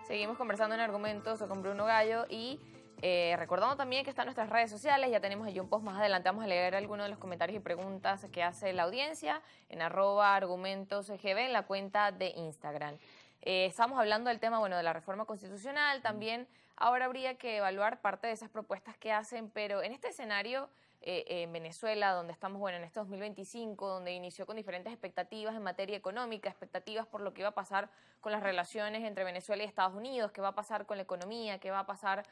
Seguimos conversando en Argumentos con Bruno Gallo y recordando también que están nuestras redes sociales. Ya tenemos allí un post más adelante. Vamos a leer algunos de los comentarios y preguntas que hace la audiencia en @argumentosgb en la cuenta de Instagram. Estamos hablando del tema, bueno, de la reforma constitucional. También ahora habría que evaluar parte de esas propuestas que hacen, pero en este escenario en Venezuela, donde estamos, bueno, en este 2025, donde inició con diferentes expectativas en materia económica, expectativas por lo que iba a pasar con las relaciones entre Venezuela y Estados Unidos, qué va a pasar con la economía, qué va a pasar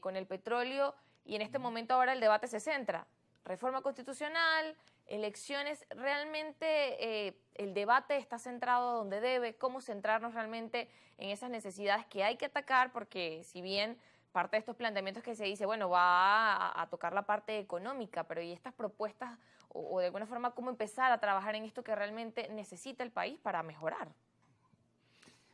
con el petróleo, y en este momento ahora el debate se centra, reforma constitucional, elecciones. Realmente el debate está centrado donde debe, cómo centrarnos realmente en esas necesidades que hay que atacar, porque si bien parte de estos planteamientos que se dice, bueno, va a tocar la parte económica, pero ¿y estas propuestas o de alguna forma cómo empezar a trabajar en esto que realmente necesita el país para mejorar?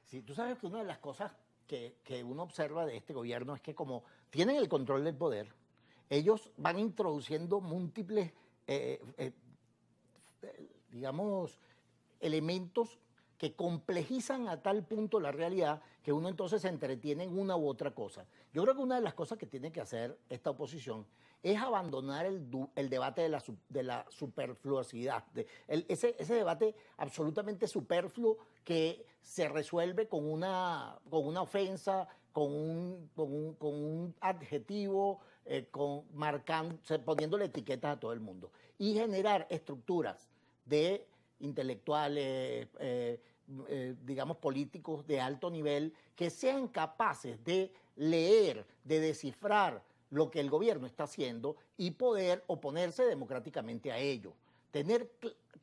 Sí, tú sabes que una de las cosas que uno observa de este gobierno es que como tienen el control del poder, ellos van introduciendo múltiples, digamos, elementos que complejizan a tal punto la realidad que uno entonces se entretiene en una u otra cosa. Yo creo que una de las cosas que tiene que hacer esta oposición es abandonar el debate de la superfluosidad, ese debate absolutamente superfluo que se resuelve con una ofensa, con un adjetivo, poniéndole etiquetas a todo el mundo, y generar estructuras de intelectuales, digamos políticos de alto nivel, que sean capaces de leer, de descifrar lo que el gobierno está haciendo y poder oponerse democráticamente a ello. Tener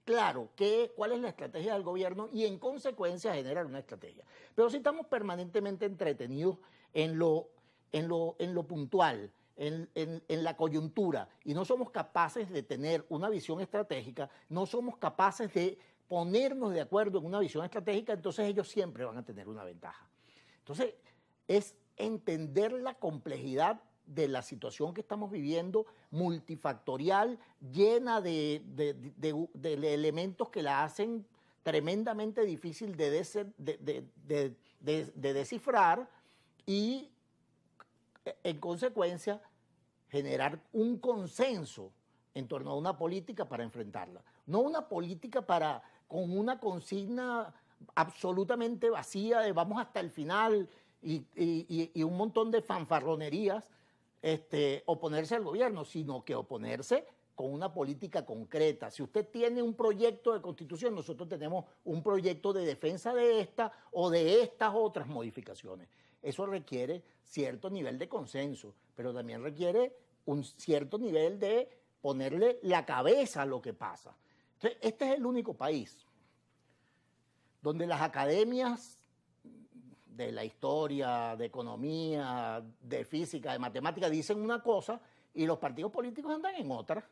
claro cuál es la estrategia del gobierno y en consecuencia generar una estrategia. Pero si estamos permanentemente entretenidos en lo puntual, en la coyuntura, y no somos capaces de tener una visión estratégica, no somos capaces de ponernos de acuerdo en una visión estratégica, entonces ellos siempre van a tener una ventaja. Entonces, es entender la complejidad de la situación que estamos viviendo, multifactorial, llena de elementos que la hacen tremendamente difícil de descifrar y, en consecuencia, generar un consenso en torno a una política para enfrentarla. No una política con una consigna absolutamente vacía de vamos hasta el final y un montón de fanfarronerías, oponerse al gobierno, sino que oponerse con una política concreta. Si usted tiene un proyecto de constitución, nosotros tenemos un proyecto de defensa de esta o de estas otras modificaciones. Eso requiere cierto nivel de consenso, pero también requiere un cierto nivel de ponerle la cabeza a lo que pasa. Entonces, este es el único país donde las academias de la historia, de economía, de física, de matemática dicen una cosa y los partidos políticos andan en otra.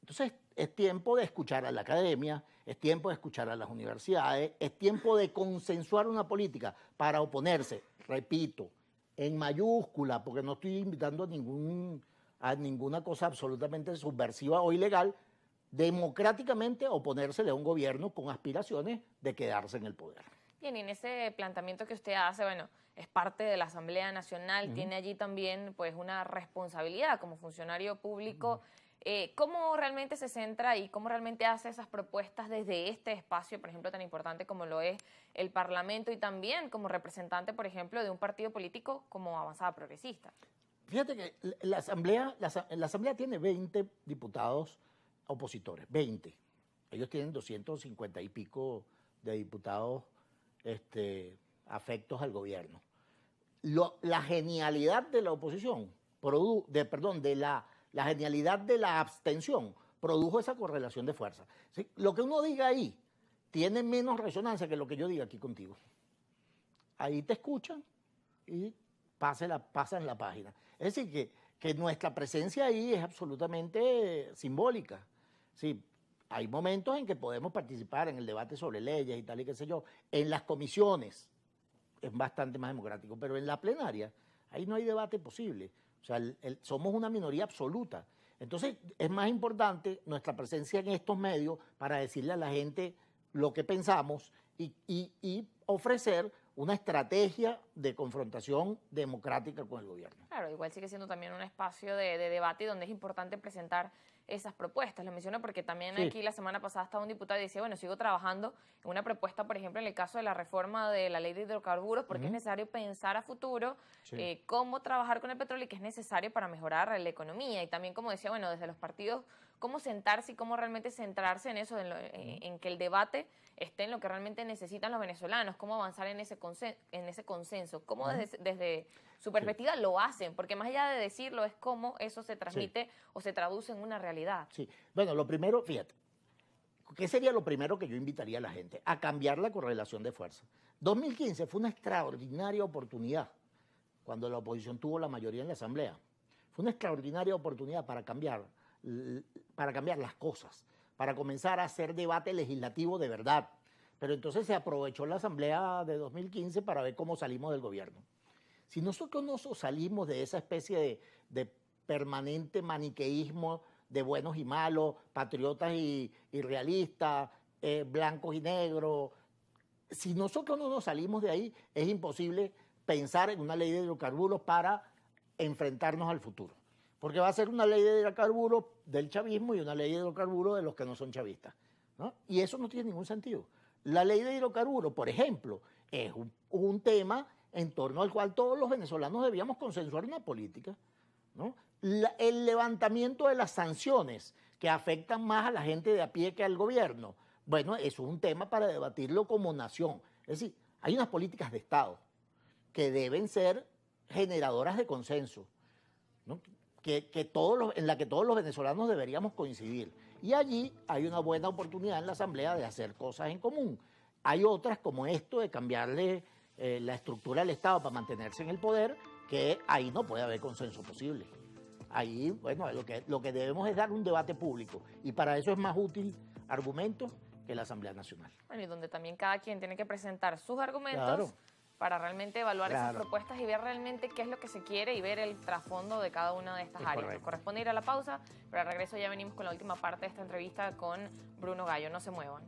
Entonces, es tiempo de escuchar a la academia, es tiempo de escuchar a las universidades, es tiempo de consensuar una política para oponerse, repito, en mayúscula, porque no estoy invitando a ninguna cosa absolutamente subversiva o ilegal, democráticamente oponérsele a un gobierno con aspiraciones de quedarse en el poder. Bien, y en ese planteamiento que usted hace, bueno, es parte de la Asamblea Nacional, tiene allí también pues una responsabilidad como funcionario público. ¿Cómo realmente se centra y cómo realmente hace esas propuestas desde este espacio, por ejemplo, tan importante como lo es el Parlamento, y también como representante, por ejemplo, de un partido político como Avanzada Progresista? Fíjate que la Asamblea tiene 20 diputados opositores, 20. Ellos tienen 250 y pico de diputados afectos al gobierno. La genialidad de la oposición, la genialidad de la abstención produjo esa correlación de fuerza. ¿Sí? Lo que uno diga ahí tiene menos resonancia que lo que yo diga aquí contigo. Ahí te escuchan y pasan la página. Es decir, que nuestra presencia ahí es absolutamente simbólica. Sí, hay momentos en que podemos participar en el debate sobre leyes y tal y qué sé yo. En las comisiones es bastante más democrático, pero en la plenaria ahí no hay debate posible. O sea, somos una minoría absoluta. Entonces, es más importante nuestra presencia en estos medios para decirle a la gente lo que pensamos y ofrecer una estrategia de confrontación democrática con el gobierno. Claro, igual sigue siendo también un espacio de debate y donde es importante presentar esas propuestas. Lo menciono porque también Sí. aquí la semana pasada estaba un diputado y decía, bueno, sigo trabajando en una propuesta, por ejemplo, en el caso de la reforma de la ley de hidrocarburos, porque es necesario pensar a futuro Sí. cómo trabajar con el petróleo y que es necesario para mejorar la economía. Y también, como decía, bueno, desde los partidos, cómo sentarse y cómo realmente centrarse en eso, en que el debate esté en lo que realmente necesitan los venezolanos, cómo avanzar en ese consenso, cómo desde su perspectiva lo hacen, porque más allá de decirlo es cómo eso se transmite o se traduce en una realidad. Sí. Bueno, lo primero, fíjate, ¿qué sería lo primero que yo invitaría a la gente? A cambiar la correlación de fuerza. 2015 fue una extraordinaria oportunidad cuando la oposición tuvo la mayoría en la Asamblea. Fue una extraordinaria oportunidad para cambiar las cosas, para comenzar a hacer debate legislativo de verdad. Pero entonces se aprovechó la Asamblea de 2015 para ver cómo salimos del gobierno. Si nosotros no salimos de esa especie de permanente maniqueísmo de buenos y malos, patriotas y realistas, blancos y negros, si nosotros no nos salimos de ahí, es imposible pensar en una ley de hidrocarburos para enfrentarnos al futuro. Porque va a ser una ley de hidrocarburos del chavismo y una ley de hidrocarburos de los que no son chavistas, ¿no? Y eso no tiene ningún sentido. La ley de hidrocarburos, por ejemplo, es un tema en torno al cual todos los venezolanos debíamos consensuar una política, ¿no? El levantamiento de las sanciones que afectan más a la gente de a pie que al gobierno, bueno, eso es un tema para debatirlo como nación. Es decir, hay unas políticas de Estado que deben ser generadoras de consenso, ¿no? En la que todos los venezolanos deberíamos coincidir. Y allí hay una buena oportunidad en la Asamblea de hacer cosas en común. Hay otras como esto de cambiarle la estructura del Estado para mantenerse en el poder, que ahí no puede haber consenso posible. Ahí, bueno, lo que debemos es dar un debate público y para eso es más útil argumentos que la Asamblea Nacional. Bueno, y donde también cada quien tiene que presentar sus argumentos Claro. para realmente evaluar esas Claro. propuestas y ver realmente qué es lo que se quiere y ver el trasfondo de cada una de estas Es áreas. correcto. Nos corresponde ir a la pausa, pero al regreso ya venimos con la última parte de esta entrevista con Bruno Gallo. No se muevan.